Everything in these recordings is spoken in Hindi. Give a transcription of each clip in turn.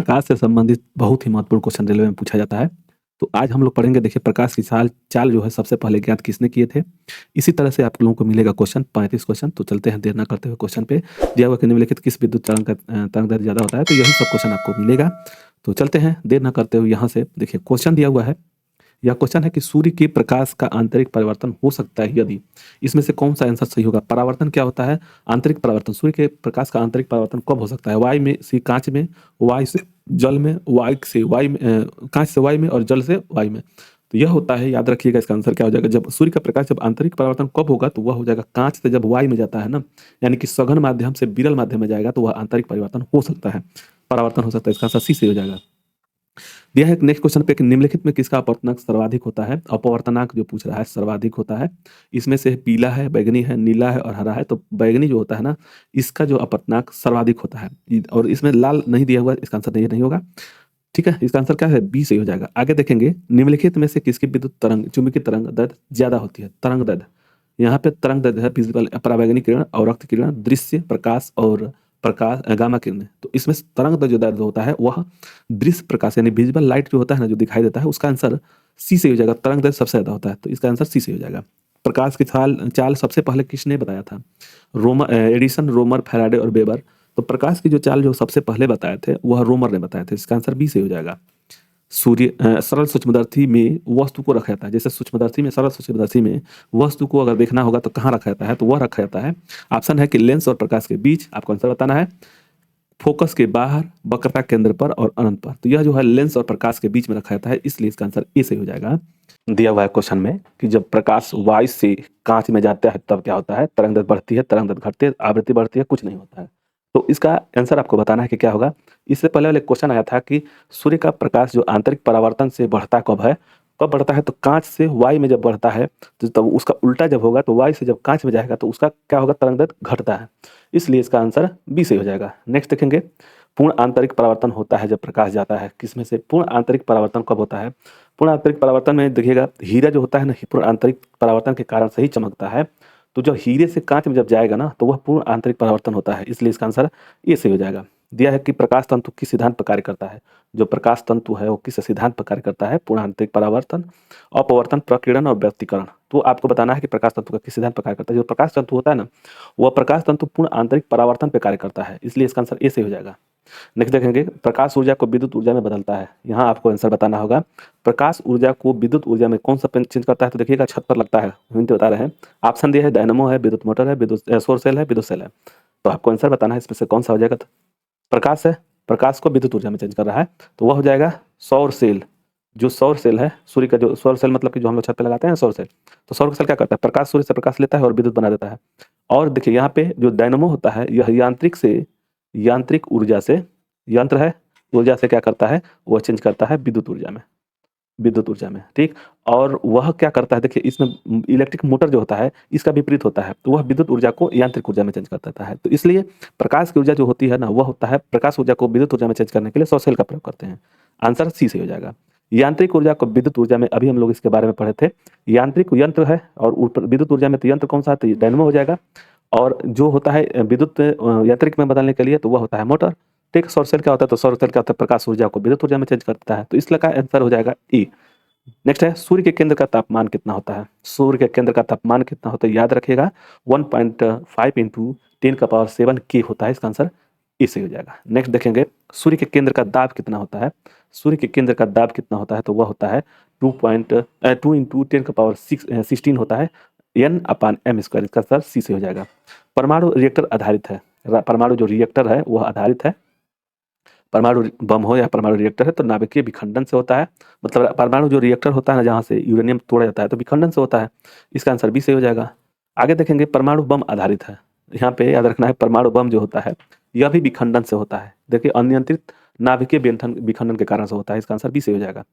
प्रकाश से संबंधित बहुत ही महत्वपूर्ण क्वेश्चन रेलवे में पूछा जाता है। तो आज हम लोग पढ़ेंगे, देखिए प्रकाश की चाल जो है सबसे पहले ज्ञात किसने किए थे। इसी तरह से आप लोगों को मिलेगा क्वेश्चन 35 क्वेश्चन। तो चलते हैं देर ना करते हुए क्वेश्चन पे। दिया हुआ कि निम्नलिखित किस विद्युत तरंग का तरंग दैर्ध्य ज़्यादा होता है, तो यही सब क्वेश्चन आपको मिलेगा। तो चलते हैं देर ना करते हुए यहाँ से। देखिए क्वेश्चन दिया हुआ है, यह क्वेश्चन है कि सूर्य के प्रकाश का आंतरिक परिवर्तन हो सकता है यदि, इसमें से कौन सा आंसर सही होगा। परावर्तन क्या होता है? आंतरिक परिवर्तन। सूर्य के प्रकाश का आंतरिक परिवर्तन कब हो सकता है? वायु में से कांच में, वायु से जल में, वायु से वायु में, कांच से वायु में और जल से वायु में। तो यह होता है, याद रखिएगा इसका आंसर क्या हो जाएगा। जब सूर्य का प्रकाश जब आंतरिक परिवर्तन कब होगा, तो वह हो जाएगा कांच से जब वायु में जाता है ना, यानी कि सघन माध्यम से विरल माध्यम में जाएगा, तो वह आंतरिक परिवर्तन हो सकता है, परावर्तन हो सकता है। इसका आंसर सी से हो जाएगा। दिया है नेक्स्ट क्वेश्चन पे कि निम्नलिखित में किसका अपवर्तनांक सर्वाधिक होता है। अपवर्तनांक जो पूछ रहा है सर्वाधिक होता है, इसमें से पीला है, बैगनी है, नीला है और हरा है। तो बैगनी जो होता है ना, इसका जो अपवर्तनांक सर्वाधिक होता है। और इसमें लाल नहीं दिया हुआ, इसका आंसर नहीं होगा। ठीक है, इसका आंसर क्या है? बी सही हो जाएगा। आगे देखेंगे, निम्नलिखित में से किसकी विद्युत तरंग चुंबकीय तरंग दैर्ध्य ज्यादा होती है। तरंग दैर्ध्य, यहाँ पे तरंग दैर्ध्य है विजिबल पराबैंगनी किरण, अवरक्त किरण, दृश्य प्रकाश और प्रकाश गामा किरण। तो इसमें तरंग दैर्ध्य जो दैर्ध्य होता है वह दृश्य प्रकाश यानी विजिबल लाइट जो होता है ना, जो दिखाई देता है, उसका आंसर सी से हो जाएगा। तरंग दैर्ध्य सबसे ज्यादा होता है, तो इसका आंसर सी से हो जाएगा। प्रकाश की चाल सबसे पहले किसने बताया था? एडिसन, रोमर, फैराडे और वेबर। तो प्रकाश की जो चाल जो सबसे पहले बताए थे वह रोमर ने बताए थे, इसका आंसर बी से हो जाएगा। सरल सूक्ष्मदर्शी में वस्तु को रखा जाता है, जैसे सूक्ष्मदर्शी में, सरल सूक्ष्मदर्शी में वस्तु को अगर देखना होगा तो कहाँ रखा जाता है, तो वह रखा जाता है, ऑप्शन है कि लेंस और प्रकाश के बीच, आपको आंसर बताना है, फोकस के बाहर, वक्रता केंद्र पर और अनंत पर। तो यह जो है लेंस और प्रकाश के बीच में रखा जाता है, इसलिए इसका आंसर ए से हो जाएगा। दिया हुआ है क्वेश्चन में कि जब प्रकाश वायु से कांच में जाता है तब क्या होता है? तरंग दैर्ध्य बढ़ती है, तरंग दैर्ध्य घटती है, आवृत्ति बढ़ती है, कुछ नहीं होता है। तो इसका आंसर आपको बताना है कि क्या होगा। इससे पहले वाले क्वेश्चन आया था कि सूर्य का प्रकाश जो आंतरिक परावर्तन से बढ़ता कब है, कब बढ़ता है? तो कांच से वायु में जब बढ़ता है, तो तब उसका उल्टा जब होगा, तो वायु से जब कांच में जाएगा तो उसका क्या होगा? तरंग दैर्ध्य घटता है, इसलिए इसका आंसर बी से हो जाएगा। नेक्स्ट देखेंगे, पूर्ण आंतरिक परावर्तन होता है जब प्रकाश जाता है, किसमें से? पूर्ण आंतरिक परावर्तन कब होता है? पूर्ण आंतरिक परावर्तन में देखिएगा, हीरा जो होता है ना, पूर्ण आंतरिक परावर्तन के कारण से ही चमकता है। तो जब हीरे से कांच में जब जाएगा ना, तो वह पूर्ण आंतरिक परावर्तन होता है, इसलिए इसका आंसर ए से हो जाएगा। दिया है कि प्रकाश तंतु किस सिद्धांत पर कार्य करता है। जो प्रकाश तंतु है वो किस सिद्धांत पर कार्य करता है? पूर्ण आंतरिक परावर्तन, अपवर्तन, प्रकीर्णन और व्यक्तीकरण। तो आपको बताना है कि प्रकाश तंतु का किस सिद्धांत पर कार्य करता है। जो प्रकाश तंतु होता है ना, वह प्रकाश तंतु पूर्ण आंतरिक परावर्तन पर कार्य करता है, इसलिए इसका आंसर ए से हो जाएगा। नेक्स्ट देखेंगे, प्रकाश ऊर्जा को विद्युत ऊर्जा में बदलता है। यहाँ आपको आंसर बताना होगा, प्रकाश ऊर्जा को विद्युत ऊर्जा में कौन सा पेन चेंज करता है। तो देखिएगा छत पर लगता है, हिंट बता रहे हैं। ऑप्शन दिया है, डायनामो है, विद्युत मोटर है, विद्युत सौर सेल है, विद्युत सेल है। तो आपको आंसर बताना है इसमें से कौन सा हो जाएगा। तो प्रकाश है, प्रकाश को विद्युत ऊर्जा में चेंज कर रहा है, तो वह हो जाएगा सौर सेल। जो सौर सेल है, सूर्य का जो सौर सेल मतलब कि जो हम लोग छत पे लगाते हैं सौर सेल, तो सौर सेल क्या करता है? प्रकाश सूर्य से प्रकाश लेता है और विद्युत बना देता है। और देखिए यहाँ पे जो डायनामो होता है, यह यांत्रिक ऊर्जा से, यंत्र है, ऊर्जा से क्या करता है? वह चेंज करता है विद्युत ऊर्जा में, विद्युत ऊर्जा में। ठीक, और वह क्या करता है? देखिए इसमें इलेक्ट्रिक मोटर जो होता है इसका विपरीत होता है, तो वह विद्युत ऊर्जा को यांत्रिक ऊर्जा में चेंज कर देता है। तो इसलिए प्रकाश की ऊर्जा जो होती है ना, वह होता है, प्रकाश ऊर्जा को विद्युत ऊर्जा में चेंज करने के लिए सौर सेल का प्रयोग करते हैं। आंसर सी से हो जाएगा। यांत्रिक ऊर्जा को विद्युत ऊर्जा में, अभी हम लोग इसके बारे में पढ़े थे। यांत्रिक यंत्र है और विद्युत ऊर्जा में तो यंत्र कौन सा है? तो डायनामो हो जाएगा। और जो होता है विद्युत यांत्रिक में बदलने के लिए, तो वह होता है मोटर। ठीक, सौर सेल क्या होता है? तो सौर सेल क्या होता है? प्रकाश ऊर्जा को विद्युत ऊर्जा में चेंज करता है, तो इसलिए का आंसर हो जाएगा ई। नेक्स्ट है, सूर्य के केंद्र का तापमान कितना होता है। सूर्य के केंद्र का तापमान कितना होता है? याद रखिएगा, 1.5 इंटू 10⁻7 के होता है, इसका आंसर ए से हो जाएगा। नेक्स्ट देखेंगे, सूर्य के केंद्र का दाब कितना होता है। सूर्य के केंद्र का दाब कितना होता है? तो वह होता है 2 इंटू 10⁻16 होता है, N/m², इसका आंसर सी से हो जाएगा। परमाणु रिएक्टर आधारित है, परमाणु जो रिएक्टर है वह आधारित है, परमाणु बम हो या परमाणु रिएक्टर है तो नाभिकीय विखंडन से होता है। मतलब परमाणु जो रिएक्टर होता है ना, जहाँ से यूरेनियम तोड़ा जाता है, तो विखंडन से होता है, इसका आंसर बी से हो जाएगा। आगे देखेंगे, परमाणु बम आधारित है। यहाँ पे याद रखना है, परमाणु बम जो होता है यह भी विखंडन से होता है। देखिए अनियंत्रित नाभिकीय विखंडन के कारण से होता है, इसका आंसर बी से हो जाएगा।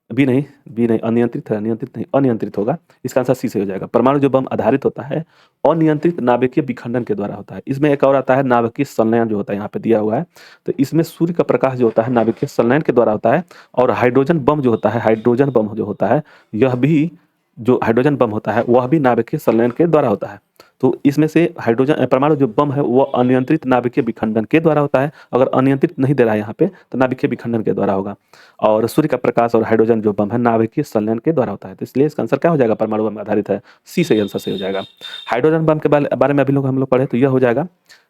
बी नहीं, अनियंत्रित है, नियंत्रित नहीं, अनियंत्रित होगा, इसका आंसर सी से हो जाएगा। परमाणु जो बम आधारित होता है अनियंत्रित नाभिकीय विखंडन के द्वारा होता है। इसमें एक और आता है नाभिकीय संलयन जो होता है, यहाँ पे दिया हुआ है। तो इसमें सूर्य का प्रकाश जो होता है नाभिकीय संलयन के द्वारा होता है। और हाइड्रोजन बम जो होता है, हाइड्रोजन बम जो होता है, यह भी जो हाइड्रोजन बम होता है वह भी नाभिकीय संलयन के द्वारा होता है। तो इसमें से हाइड्रोजन परमाणु जो बम है वो अनियंत्रित नाभिकीय विखंडन के द्वारा होता है। अगर अनियंत्रित नहीं दे रहा है यहाँ पे तो नाभिकीय विखंडन के द्वारा होगा। और सूर्य का प्रकाश और हाइड्रोजन जो बम है नाभिकीय संलयन के द्वारा होता है। तो इसलिए इसका आंसर क्या हो जाएगा, परमाणु बम आधारित है, सी सही आंसर सही हो जाएगा। हाइड्रोजन बम के बारे में अभी हम लोग पढ़े, तो यह हो जाएगा,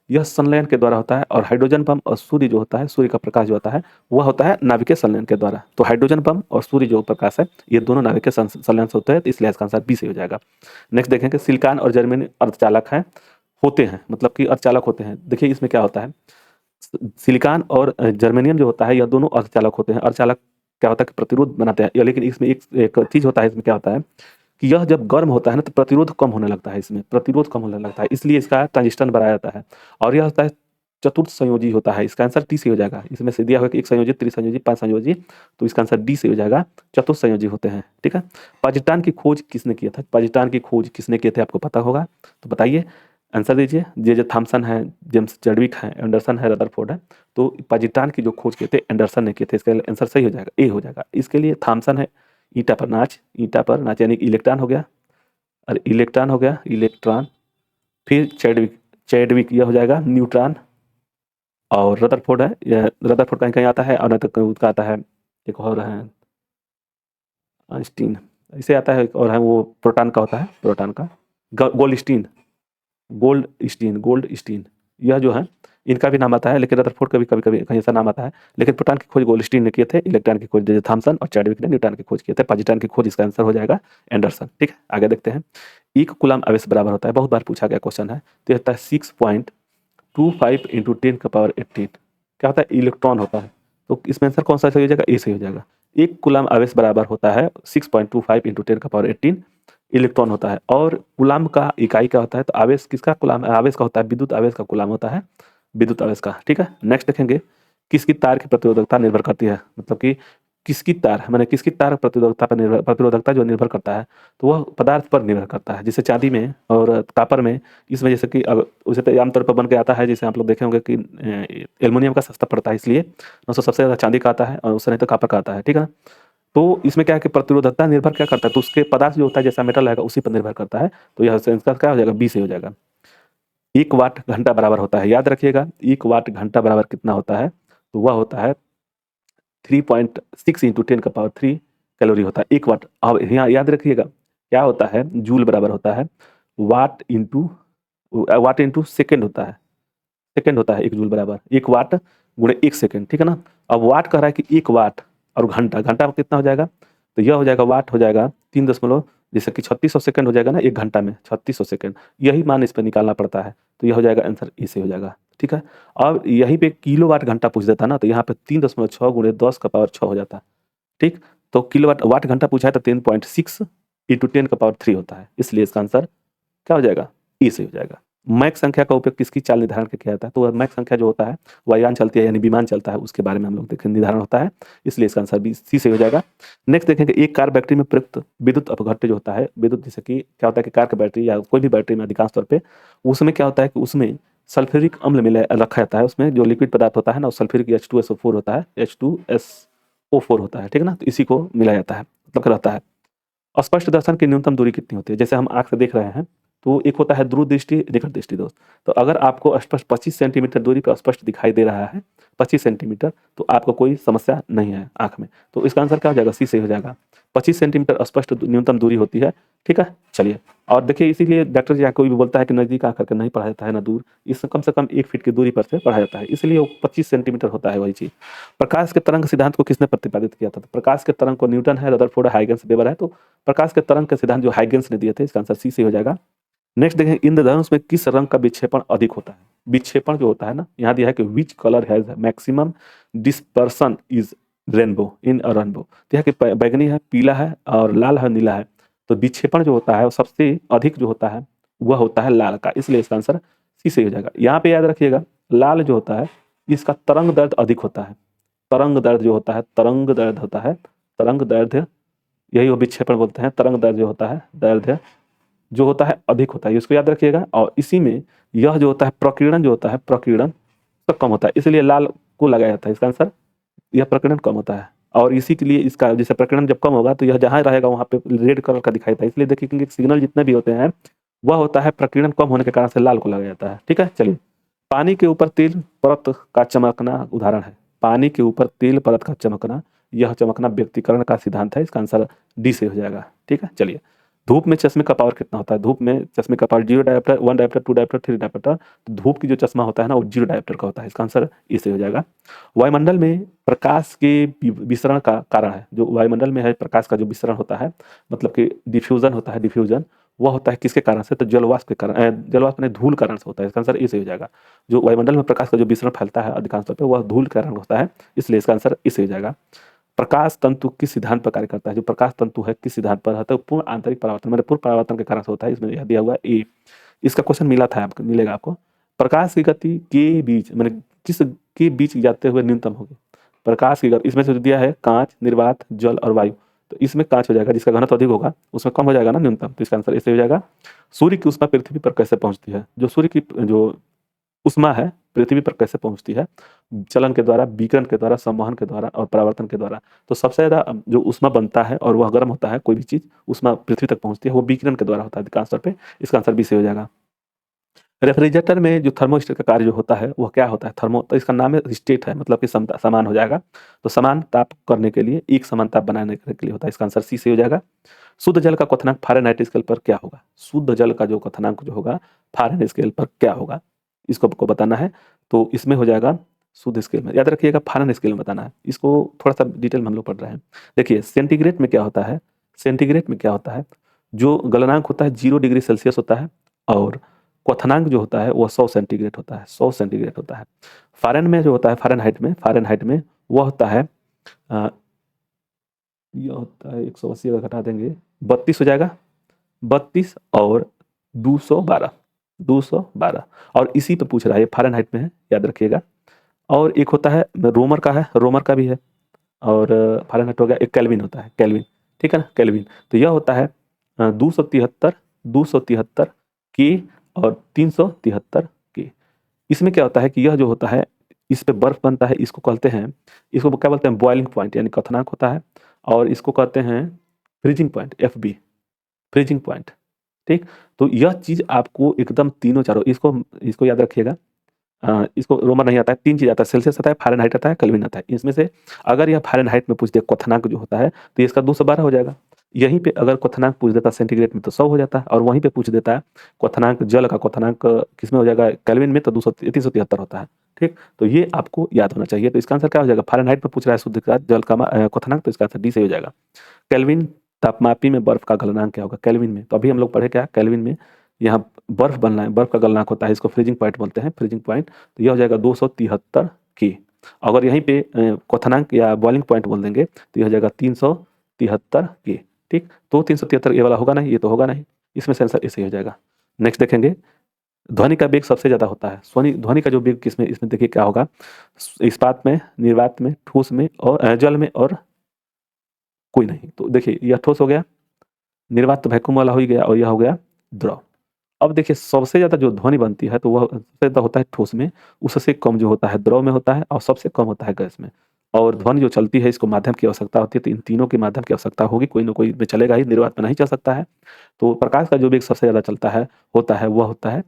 यह संलयन के द्वारा होता है। और हाइड्रोजन बम और सूर्य जो होता है, सूर्य का प्रकाश जो होता है वह होता है नाभिकीय संलयन के द्वारा। तो हाइड्रोजन बम और सूर्य जो प्रकाश है ये दोनों नाभिकीय संलयन से होते हैं, तो इसलिए इसका आंसर बी सही हो जाएगा। नेक्स्ट देखेंगे, सिलिकॉन और जर्मेनियम अर्धचालक हैं, होते हैं, मतलब कि अर्धचालक होते हैं। देखिए इसमें क्या होता है, सिलिकॉन और जर्मेनियम जो होता है यह दोनों अर्धचालक होते हैं। अर्धचालक क्या होता है कि प्रतिरोध बनाते हैं, लेकिन इसमें एक चीज होता है, इसमें क्या होता है कि यह जब गर्म होता है ना तो प्रतिरोध कम होने लगता है, इसमें प्रतिरोध कम होने लगता है, इसलिए इसका ट्रांजिस्टर बढ़ाया जाता है। और यह होता है चतुर्थ संयोजी होता है। इसका आंसर टी से हो जाएगा। इसमें से दिया हुआ कि एक संयोजी, त्रिसंयोजी, पांच संयोजी, तो इसका आंसर डी से हो जाएगा, चतुर्थ संयोजी होते हैं। ठीक है, पाजिटान की खोज किसने किया था, पाजिटान की खोज किसने किए थे आपको पता होगा, तो बताइए, आंसर दीजिए। जे थॉमसन है, जेम्स चैडविक है, एंडरसन है, रदरफोर्ड है। तो पाजिटान की जो खोज किए थे एंडरसन ने किए थे, इसका आंसर सही हो जाएगा, ए हो जाएगा। इसके लिए थॉमसन है, ईटा पर नाच, ईटा पर नाच यानी इलेक्ट्रॉन हो गया, और इलेक्ट्रॉन हो गया, इलेक्ट्रॉन। फिर चैडविक, चैडविक यह हो जाएगा न्यूट्रॉन। और रदरफोर्ड है, यह रदरफोर्ड कहीं कहीं आता है, और नहीं तो उसका आता है एक और है आइंस्टीन, इसे आता है, और है वो प्रोटॉन का होता है, प्रोटॉन का गोल्डस्टीन, गोल्डस्टीन यह जो है इनका भी नाम आता है, लेकिन रदरफोर्ड का भी कभी कभी कहीं ऐसा नाम आता है। लेकिन प्रोटॉन की खोज गोल्डस्टीन ने किए थे, इलेक्ट्रॉन की खोज जे थॉमसन और चैडविक ने न्यूट्रॉन की खोज किए थे, पाजिटान की खोज इसका आंसर हो जाएगा एंडरसन। ठीक है, आगे देखते हैं। एक कूलम आवेश बराबर होता है, बहुत बार पूछा गया क्वेश्चन है, तो होता है 6.25 इंटू 10⁻18। क्या होता है, इलेक्ट्रॉन होता है। तो इसमें आंसर कौन सा सही हो जाएगा, ए सही हो जाएगा। एक कूलम आवेश बराबर होता है 6.25 इंटू 10⁻18 इलेक्ट्रॉन होता है। और कूलम का इकाई क्या होता है, तो आवेश किसका कूलम आवेश का होता है, विद्युत आवेश का कूलम होता है, विद्युत आवेश का। ठीक है, नेक्स्ट देखेंगे, किसकी तार की प्रतिरोधकता निर्भर करती है, मतलब कि किसकी तार, मैंने किसकी तार प्रतिरोधकता पर निर्भर, प्रतिरोधकता जो निर्भर करता है तो वह पदार्थ पर निर्भर करता है। जैसे चांदी में और कापर में, इसमें जैसे कि उसे तो आमतौर पर बन के आता है, जैसे आप लोग देखे होंगे कि एल्युमिनियम का सस्ता पड़ता है, इसलिए सबसे ज़्यादा चांदी का आता है और उससे नहीं तो कापर का आता है। ठीक है ना, तो इसमें क्या है कि प्रतिरोधकता निर्भर क्या करता है, तो उसके पदार्थ जो होता है जैसा मेटल रहेगा उसी पर निर्भर करता है। तो यह इसका क्या हो जाएगा, बी से हो जाएगा। 1 वाट घंटा बराबर होता है, याद रखिएगा 1 वाट घंटा बराबर कितना होता है, तो वह होता है 3.6 इंटू 10⁻³ कैलोरी होता है 1 वाट। अब यहाँ याद रखिएगा क्या होता है, जूल बराबर होता है वाट इंटू सेकेंड होता है, सेकेंड होता है 1 जूल बराबर 1 वाट गुणे 1 सेकेंड। ठीक है ना, अब वाट कह रहा है कि 1 वाट, और घंटा, घंटा कितना हो जाएगा, तो यह हो जाएगा वाट हो जाएगा 3 दशमलव, जैसे कि 3600 सेकंड हो जाएगा ना, 1 घंटा में 3600 सेकंड, यही मान इस पर निकालना पड़ता है। तो यह हो जाएगा आंसर इसे हो जाएगा। ठीक है, और यहीं पे किलोवाट घंटा पूछ देता ना, तो यहाँ पे 3.6 गुणे 10⁻6 हो जाता है। ठीक, तो किलोवाट वाट घंटा पूछा है तो 10.6 इंटू 10⁻³ होता है, इसलिए इसका आंसर क्या हो जाएगा, ई से हो जाएगा। मैक संख्या का उपयोग किसकी चाल निर्धारण के किया जाता है, तो मैक संख्या जो होता है वायुयान चलती है यानी विमान चलता है, उसके बारे में हम लोग देखें निर्धारण होता है, इसलिए इसका आंसर बी सी से हो जाएगा। नेक्स्ट देखेंगे, एक कार बैटरी में प्रयुक्त विद्युत अपघट्य जो होता है, विद्युत जैसे कि क्या होता है कि कार की बैटरी या कोई भी बैटरी में अधिकांश तौर पर उसमें क्या होता है कि उसमें सल्फ्यूरिक अम्ल मिला रखा जाता है, उसमें जो लिक्विड पदार्थ होता है ना, सल्फ्यूरिक H2SO4 होता है, H2SO4 होता है। ठीक है ना, तो इसी को मिलाया जाता है, मतलब रहता है। अस्पष्ट दर्शन की न्यूनतम दूरी कितनी होती है, जैसे हम आंख से देख रहे हैं तो एक होता है दूर दृष्टि, निकट दृष्टि दोस्त। तो अगर आपको स्पष्ट 25 सेंटीमीटर दूरी पर स्पष्ट दिखाई दे रहा है 25 सेंटीमीटर, तो आपको कोई समस्या नहीं है आंख में, तो इसका आंसर क्या हो जाएगा, सी से हो जाएगा। 25 सेंटीमीटर स्पष्ट न्यूनतम दूरी होती है। ठीक है, चलिए, और देखिए इसीलिए डॉक्टर जी कोई भी बोलता है कि नजदीक आकर के नहीं पढ़ा जाता है ना दूर, इस कम से कम 1 फीट की दूरी पर से पढ़ा जाता है, इसलिए वो 25 सेंटीमीटर होता है वही चीज़। प्रकाश के तरंग सिद्धांत को किसने प्रतिपादित किया था, तो प्रकाश के तरंग को न्यूटन है, रदरफोर्ड है, हाइगेंस, वेबर है। तो प्रकाश के तरंग के सिद्धांत जो हाइगेंस ने दिए थे, इसका आंसर सी से हो जाएगा। नेक्स्ट देखें, इंद्रधनुष में किस रंग का विक्षेपण अधिक होता है, विक्षेपण जो होता है ना, यहाँ दिया है कि which colour has maximum dispersion is rainbow in a rainbow. तो यहाँ कि बैगनी है, पीला है और लाल है, नीला है। तो विक्षेपण जो होता है वो सबसे अधिक जो होता है वह होता है लाल का, इसलिए इसका आंसर सी से हो जाएगा। यहाँ पे याद रखिएगा लाल जो होता है इसका तरंग दैर्ध्य अधिक होता है, तरंग दैर्ध्य जो होता है, तरंग दैर्ध्य होता है, तरंग दैर्ध्य, यही वो विक्षेपण बोलते हैं, तरंग दैर्ध्य जो होता है, दैर्ध्य जो होता है अधिक होता है, इसको याद रखिएगा। और इसी में यह जो होता है प्रकीर्णन जो होता है, प्रकीर्णन तो कम होता है, इसलिए लाल को लगाया जाता है, इसका आंसर यह प्रकीर्णन कम होता है। और इसी के लिए इसका जैसे प्रकीर्णन जब कम होगा तो यह जहाँ रहेगा वहाँ पे रेड कलर का दिखाई देता है, इसलिए देखिए कि सिग्नल जितने भी होते हैं वह होता है प्रकीर्णन कम होने के कारण से लाल को लगा जाता है। ठीक है, चलिए। पानी के ऊपर तेल परत का चमकना उदाहरण है। पानी के ऊपर तेल परत का चमकना, यह चमकना व्यक्तिकरण का सिद्धांत है। इसका आंसर डी से हो जाएगा। ठीक है, चलिए। धूप में चश्मे का पावर कितना होता है? धूप में चश्मे का power 0 dioptre, 1 dioptre, 2 dioptre, 3 dioptre. तो धूप की जो चश्मा होता है ना, वो 0 डायोप्टर का होता है। इसका आंसर ए से हो जाएगा। वायुमंडल में प्रकाश के विसरण का कारण है, जो वायुमंडल में है प्रकाश का जो विसरण होता है, मतलब कि डिफ्यूजन होता है, डिफ्यूजन वह होता है किसके कारण से? तो जलवाष्प के कारण, जलवाष्प ने धूल कारण से होता है। इसका आंसर ए से हो जाएगा। जो वायुमंडल में प्रकाश का जो विसरण फैलता है अधिकांश तौर पर, वह धूल के कारण होता है, इसलिए इसका आंसर ए से हो जाएगा। प्रकाश तंतु किस सिद्धांत पर कार्य करता है? जो प्रकाश तंतु है किस सिद्धांत पर है? पूर्ण आंतरिक परावर्तन, मतलब पूर्ण परावर्तन के कारण से होता है। इसमें यह दिया हुआ ए। इसका क्वेश्चन मिला था, आपको मिलेगा आपको। प्रकाश की गति के बीच, मैंने किस के बीच जाते हुए न्यूनतम होगी? प्रकाश की गति इसमें से दिया है कांच, निर्वात, जल और वायु। तो इसमें कांच हो जाएगा, जिसका घनत्व अधिक होगा उसमें कम हो जाएगा ना न्यूनतम, तो इसका आंसर ऐसे हो जाएगा। सूर्य की ऊष्मा पृथ्वी पर कैसे पहुंचती है? जो सूर्य की जो ऊष्मा है पृथ्वी पर कैसे पहुंचती है? चलन के द्वारा, विकिरण के द्वारा, संवहन के द्वारा और परावर्तन के द्वारा। तो सबसे ज्यादा जो ऊष्मा बनता है और वह गर्म होता है, कोई भी चीज ऊष्मा पृथ्वी तक पहुंचती है, वो विकिरण के द्वारा होता है अधिकांश तौर पर। इसका आंसर बी से हो जाएगा। रेफ्रिजरेटर में जो थर्मोस्टेट का कार्य जो होता है वह क्या होता है? थर्मो, तो इसका नाम है स्टेट है, मतलब कि समता, समान हो जाएगा। तो समान ताप करने के लिए, एक समान ताप बनाने के लिए होता है। इसका आंसर सी से हो जाएगा। शुद्ध जल का क्वथनांक फ़ारेनहाइट स्केल पर क्या होगा? शुद्ध जल का जो क्वथनांक जो होगा फ़ारेनहाइट स्केल पर क्या होगा, इसको आपको बताना है। तो इसमें हो जाएगा शुद्ध स्केल में, याद रखिएगा फ़ारेनहाइट स्केल में बताना है। इसको थोड़ा सा डिटेल में हम लोग पढ़ रहे हैं। देखिए सेंटीग्रेड में क्या होता है, सेंटीग्रेड में क्या होता है, जो गलनांक होता है 0 डिग्री सेल्सियस होता है, और क्वथनांक जो होता है वह 100 सेंटीग्रेड होता है, 100 सेंटीग्रेड होता है। फ़ारेन में जो होता है, फ़ारेनहाइट में वह होता है, यह होता है 180 अगर घटा देंगे 32 हो जाएगा। 32 और 212, 212। और इसी पे पूछ रहा है, ये फ़ारेनहाइट में है, याद रखिएगा। और एक होता है रोमर का है, रोमर का भी है। और फ़ारेनहाइट हो गया, एक केल्विन होता है, केल्विन। ठीक है ना, केल्विन। तो यह होता है 273, 273 के और 373 के। इसमें क्या होता है कि यह जो होता है, इस पे बर्फ बनता है, इसको कहते हैं, इसको क्या बोलते हैं? बॉइलिंग पॉइंट, यानी क्वथनांक होता है। और इसको कहते हैं freezing point, FB, freezing point. ठीक। तो यह चीज आपको एकदम तीनों चारों, इसको इसको याद रखिएगा। इसको रोमन नहीं आता है, 3 चीज आता है, सेल्सियस आता है, फ़ारेनहाइट आता है, केल्विन आता है। इसमें से अगर यह फ़ारेनहाइट में पूछ दे क्वथनांक जो होता है, तो इसका 212 हो जाएगा। यहीं पे अगर क्वथनांक पूछ देता सेंटीग्रेड में तो 100 हो जाता है, और वहीं पे पूछ देता है क्वथनांक जल का, क्वथनांक किसमें हो जाएगा? केल्विन में, तो 373 होता है। ठीक। तो ये आपको याद होना चाहिए। तो इसका आंसर क्या हो जाएगा? फ़ारेनहाइट में पूछ रहा है शुद्ध का जल का क्वथनांक, तो इसका आंसर डी से हो जाएगा। केल्विन तापमापी में बर्फ का गलनांक क्या होगा? केल्विन में, तो अभी हम लोग पढ़े क्या केल्विन में, यहाँ बर्फ बनना है, बर्फ का गलनांक होता है, इसको फ्रीजिंग पॉइंट बोलते हैं, फ्रीजिंग पॉइंट। तो यह हो जाएगा 273 के। अगर यहीं पे क्वथनांक या बॉइलिंग पॉइंट बोल देंगे तो यह हो जाएगा 373 के। ठीक। तो 373 ये वाला होगा नहीं, ये तो होगा नहीं, इसमें से आंसर ऐसे ही हो जाएगा। नेक्स्ट देखेंगे, ध्वनि का वेग सबसे ज्यादा होता है। ध्वनि का जो वेग किसमें, इसमें देखिए क्या होगा, इस्पात में, निर्वात में, ठोस में और जल में, और कोई नहीं। तो देखिए यह ठोस हो गया, निर्वात तो वैक्यूम वाला हो ही गया, और यह हो गया द्रव। अब देखिए सबसे ज़्यादा जो ध्वनि बनती है तो वह सबसे ज़्यादा होता है ठोस में, उससे कम जो होता है द्रव में होता है, और सबसे कम होता है गैस में। और ध्वनि जो चलती है, इसको माध्यम की आवश्यकता होती है, तो इन तीनों के माध्यम की आवश्यकता होगी, कोई ना कोई में चलेगा ही, निर्वात में नहीं चल सकता है। तो प्रकाश का जो वेग सबसे ज़्यादा चलता है, होता है, वह होता है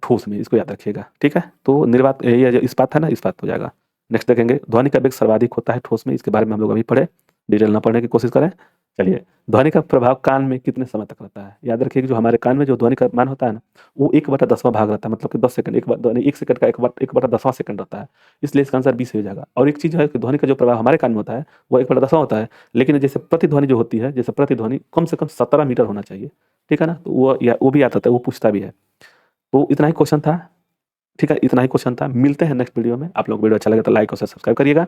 ठोस में, इसको याद रखिएगा। ठीक है, तो निर्वात ये जो इस्पात है ना, इस्पात हो जाएगा। नेक्स्ट देखेंगे, ध्वनि का वेग सर्वाधिक होता है ठोस में, इसके बारे में हम लोग अभी पढ़े, डिटेल ना पढ़ने की कोशिश करें। चलिए, ध्वनि का प्रभाव कान में कितने समय तक रहता है? याद रखिए कि जो हमारे कान में जो ध्वनि का मान होता है ना, वो 1/10वां भाग रहता है, मतलब कि 10 सेकंड, एक ध्वनि 1 सेकंड का 1/10वां सेकंड रहता है। इसलिए इसका आंसर 20 हो जाएगा। और एक चीज़ है कि ध्वनि का जो प्रभाव हमारे कान में होता है वो 1/10वां होता है, लेकिन जैसे प्रतिध्वनि जो होती है, जैसे प्रतिध्वनि कम से कम 17 मीटर होना चाहिए। ठीक है ना, तो वो भी आता है, वो पूछता भी है। तो इतना ही क्वेश्चन था। ठीक है, इतना ही क्वेश्चन था। मिलते हैं नेक्स्ट वीडियो में। आप लोग वीडियो अच्छा लगे तो लाइक और सब्सक्राइब करिएगा।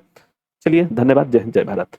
चलिए, धन्यवाद। जय हिंद, जय भारत।